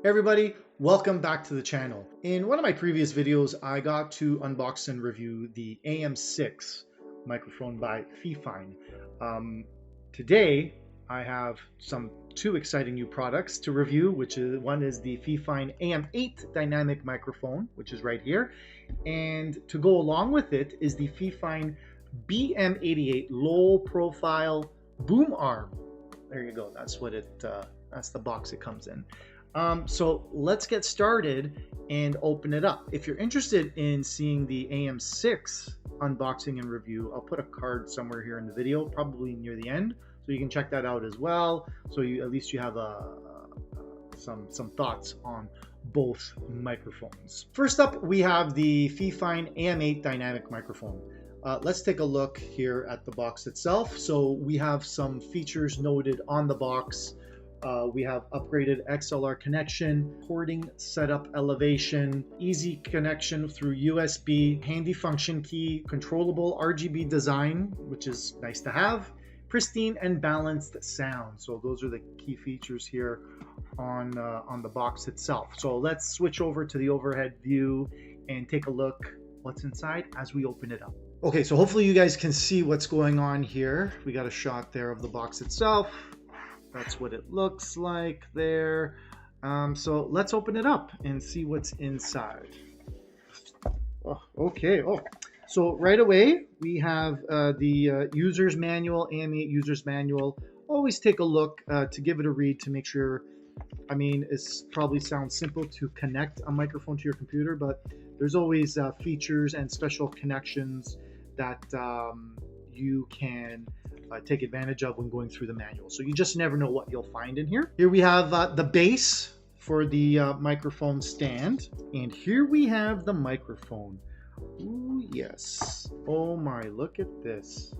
Hey everybody, welcome back to the channel. In one of my previous videos, I got to unbox and review the AM6 microphone by Fifine. Today, I have two exciting new products to review, one is the Fifine AM8 Dynamic Microphone, which is right here, and to go along with it is the Fifine BM88 Low Profile Boom Arm. There you go. That's the box it comes in. So let's get started and open it up. If you're interested in seeing the AM6 unboxing and review, I'll put a card somewhere here in the video, probably near the end, so you can check that out as well. So at least you have some thoughts on both microphones. First up, we have the Fifine AM8 Dynamic Microphone. Let's take a look here at the box itself. So we have some features noted on the box. We have upgraded XLR connection, porting setup elevation, easy connection through USB, handy function key, controllable RGB design, which is nice to have, pristine and balanced sound. So those are the key features here on the box itself. So let's switch over to the overhead view and take a look what's inside as we open it up. Okay, so hopefully you guys can see what's going on here. We got a shot there of the box itself. That's what it looks like there. So let's open it up and see what's inside. Oh, okay. Oh, so right away we have the user's manual, AM8 user's manual. Always take a look to give it a read to make sure. I mean, it's probably sounds simple to connect a microphone to your computer, but there's always features and special connections that you can take advantage of when going through the manual. So you just never know what you'll find in here. Here we have the base for the microphone stand. And here we have the microphone. Ooh, yes. Oh my, look at this.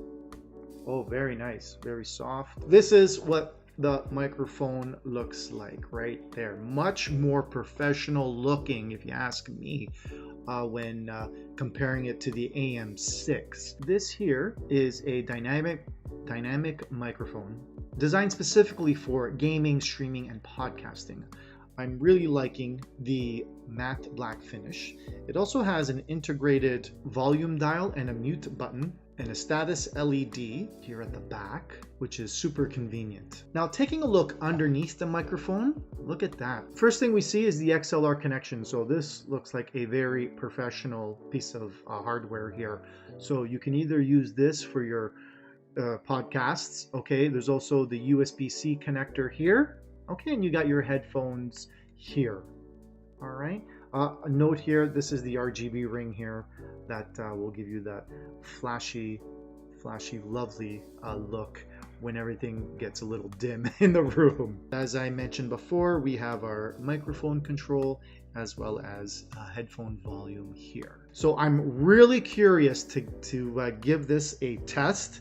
Oh, very nice, very soft. This is what the microphone looks like right there. Much more professional looking, if you ask me, when comparing it to the AM6. This here is a dynamic microphone designed specifically for gaming, streaming, and podcasting. I'm really liking the matte black finish. It also has an integrated volume dial and a mute button and a status LED here at the back, which is super convenient. Now taking a look underneath the microphone, look at that. First thing we see is the XLR connection. So this looks like a very professional piece of hardware here. So you can either use this for your podcasts. Okay, there's also the USB-C connector here. Okay, and you got your headphones here. All right. A note here, this is the RGB ring here that will give you that flashy, lovely look when everything gets a little dim in the room. As I mentioned before, we have our microphone control as well as headphone volume here. So I'm really curious to give this a test.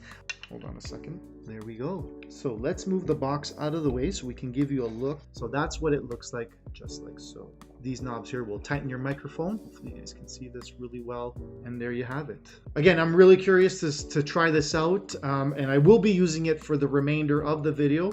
Hold on a second. There we go. So let's move the box out of the way so we can give you a look. So that's what it looks like, just like so. These knobs here will tighten your microphone. Hopefully you guys can see this really well. And there you have it. Again, I'm really curious to try this out. And I will be using it for the remainder of the video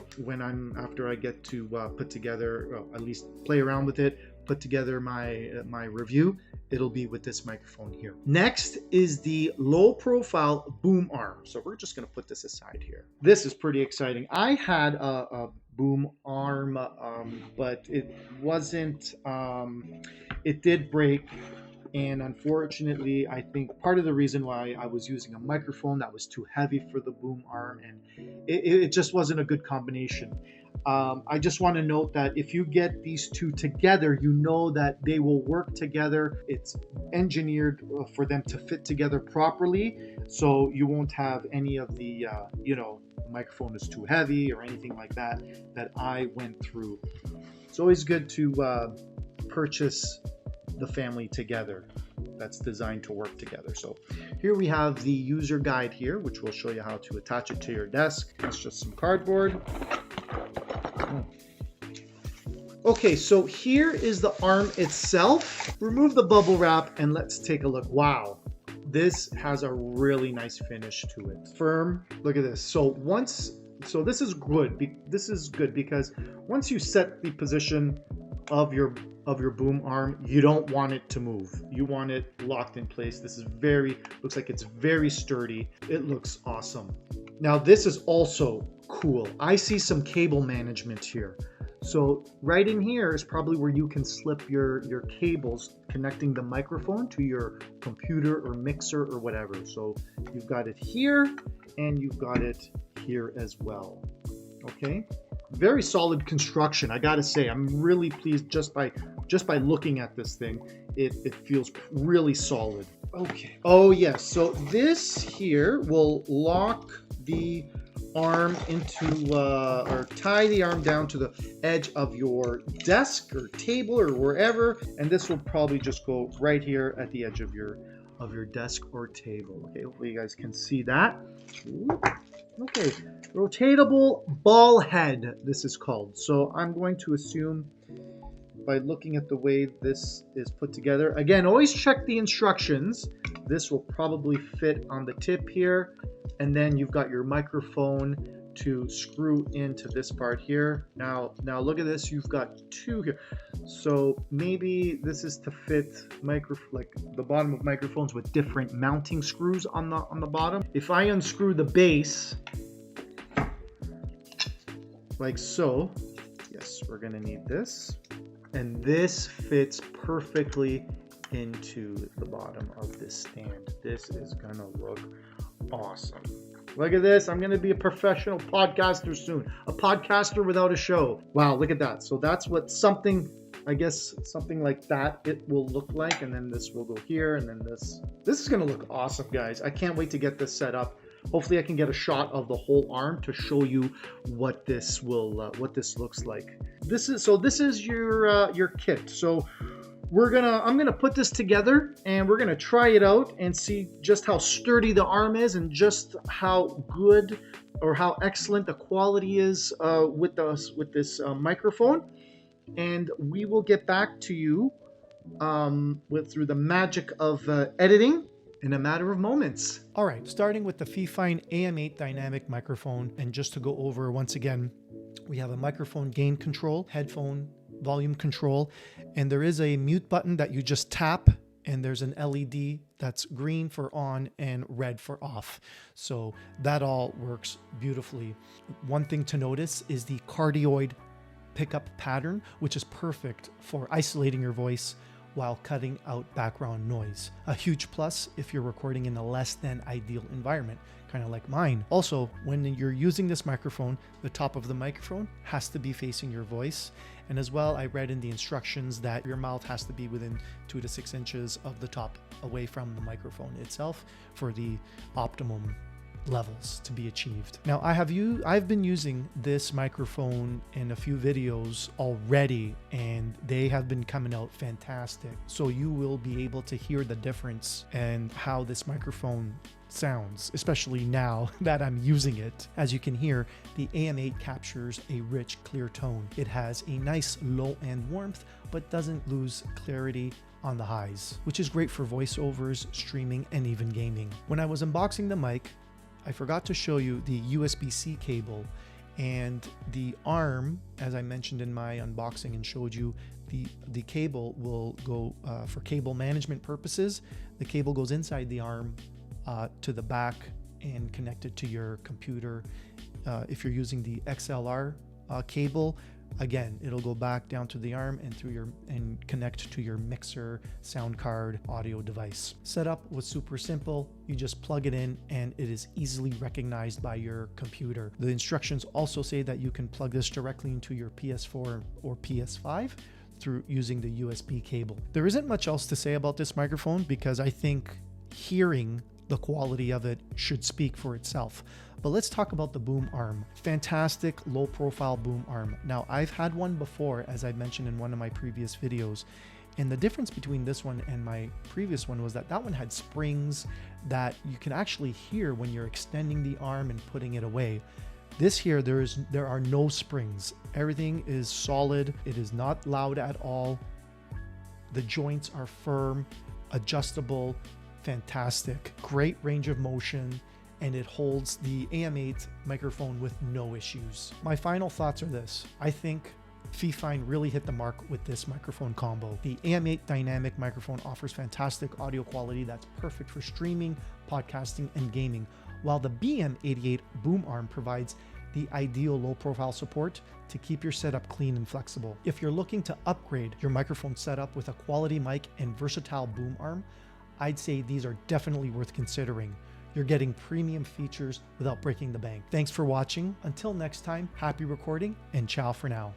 after I get to put together, well, at least play around with it, put together my review. It'll be with this microphone here. Next is the low profile boom arm. So we're just gonna put this aside here. This is pretty exciting. I had a boom arm, but it wasn't, it did break. And unfortunately, I think part of the reason why I was using a microphone that was too heavy for the boom arm, and it just wasn't a good combination. I just want to note that if you get these two together, you know that they will work together. It's engineered for them to fit together properly, so you won't have any of the, microphone is too heavy or anything like that I went through. It's always good to purchase the family together that's designed to work together. So here we have the user guide here, which will show you how to attach it to your desk. It's just some cardboard. Okay, so here is the arm itself. Remove the bubble wrap and let's take a look. Wow, this has a really nice finish to it. Firm, look at this. So this is good. This is good because once you set the position of your boom arm. You don't want it to move. You want it locked in place. This is looks like it's very sturdy. It looks awesome. Now this is also cool. I see some cable management here. So right in here is probably where you can slip your cables connecting the microphone to your computer or mixer or whatever. So you've got it here and you've got it here as well. Okay, very solid construction. I gotta say, I'm really pleased just by looking at this thing. It feels really solid. Okay. Oh yes. So this here will lock the arm into or tie the arm down to the edge of your desk or table or wherever, and this will probably just go right here at the edge of your desk or table. Okay, hopefully you guys can see that. Okay, rotatable ball head, this is called. So I'm going to assume by looking at the way this is put together, again, always check the instructions. This will probably fit on the tip here. And then you've got your microphone to screw into this part here. Now look at this, you've got two here. So maybe this is to fit like the bottom of microphones with different mounting screws on the bottom. If I unscrew the base, like so, yes, we're gonna need this. And this fits perfectly into the bottom of this stand. This is gonna look awesome. Look at this. I'm going to be a professional podcaster soon. A podcaster without a show. Wow, look at that. So that's what something like that it will look like. And then this will go here. And then this is going to look awesome, guys. I can't wait to get this set up. Hopefully I can get a shot of the whole arm to show you what this looks like. This is your kit. So I'm gonna put this together and we're gonna try it out and see just how sturdy the arm is and just how good or how excellent the quality is with this microphone. And we will get back to you through the magic of editing in a matter of moments. All right, starting with the Fifine AM8 Dynamic Microphone, and just to go over once again, we have a microphone gain control, headphone volume control, and there is a mute button that you just tap, and there's an LED that's green for on and red for off. So that all works beautifully. One thing to notice is the cardioid pickup pattern, which is perfect for isolating your voice while cutting out background noise. A huge plus if you're recording in a less than ideal environment, kind of like mine. Also, when you're using this microphone, the top of the microphone has to be facing your voice. And as well, I read in the instructions that your mouth has to be within 2 to 6 inches of the top away from the microphone itself for the optimum levels to be achieved. Now I've been using this microphone in a few videos already, and they have been coming out fantastic. So you will be able to hear the difference and how this microphone sounds, especially now that I'm using it. As you can hear, the AM8 captures a rich, clear tone. It has a nice low end warmth, but doesn't lose clarity on the highs, which is great for voiceovers, streaming, and even gaming. When I was unboxing the mic, I forgot to show you the USB-C cable, and the arm, as I mentioned in my unboxing and showed you, the cable will go for cable management purposes. The cable goes inside the arm to the back and connected to your computer. If you're using the XLR cable, again, it'll go back down to the arm and connect to your mixer, sound card, audio device. Setup was super simple. You just plug it in and it is easily recognized by your computer. The instructions also say that you can plug this directly into your PS4 or PS5 through using the USB cable. There isn't much else to say about this microphone because I think hearing the quality of it should speak for itself. But let's talk about the boom arm. Fantastic low profile boom arm. Now I've had one before, as I mentioned in one of my previous videos, and the difference between this one and my previous one was that one had springs that you can actually hear when you're extending the arm and putting it away. This here, there are no springs. Everything is solid. It is not loud at all. The joints are firm, adjustable, fantastic, great range of motion, and it holds the AM8 microphone with no issues. My final thoughts are this. I think Fifine really hit the mark with this microphone combo. The AM8 Dynamic Microphone offers fantastic audio quality that's perfect for streaming, podcasting, and gaming, while the BM88 boom arm provides the ideal low profile support to keep your setup clean and flexible. If you're looking to upgrade your microphone setup with a quality mic and versatile boom arm, I'd say these are definitely worth considering. You're getting premium features without breaking the bank. Thanks for watching. Until next time, happy recording and ciao for now.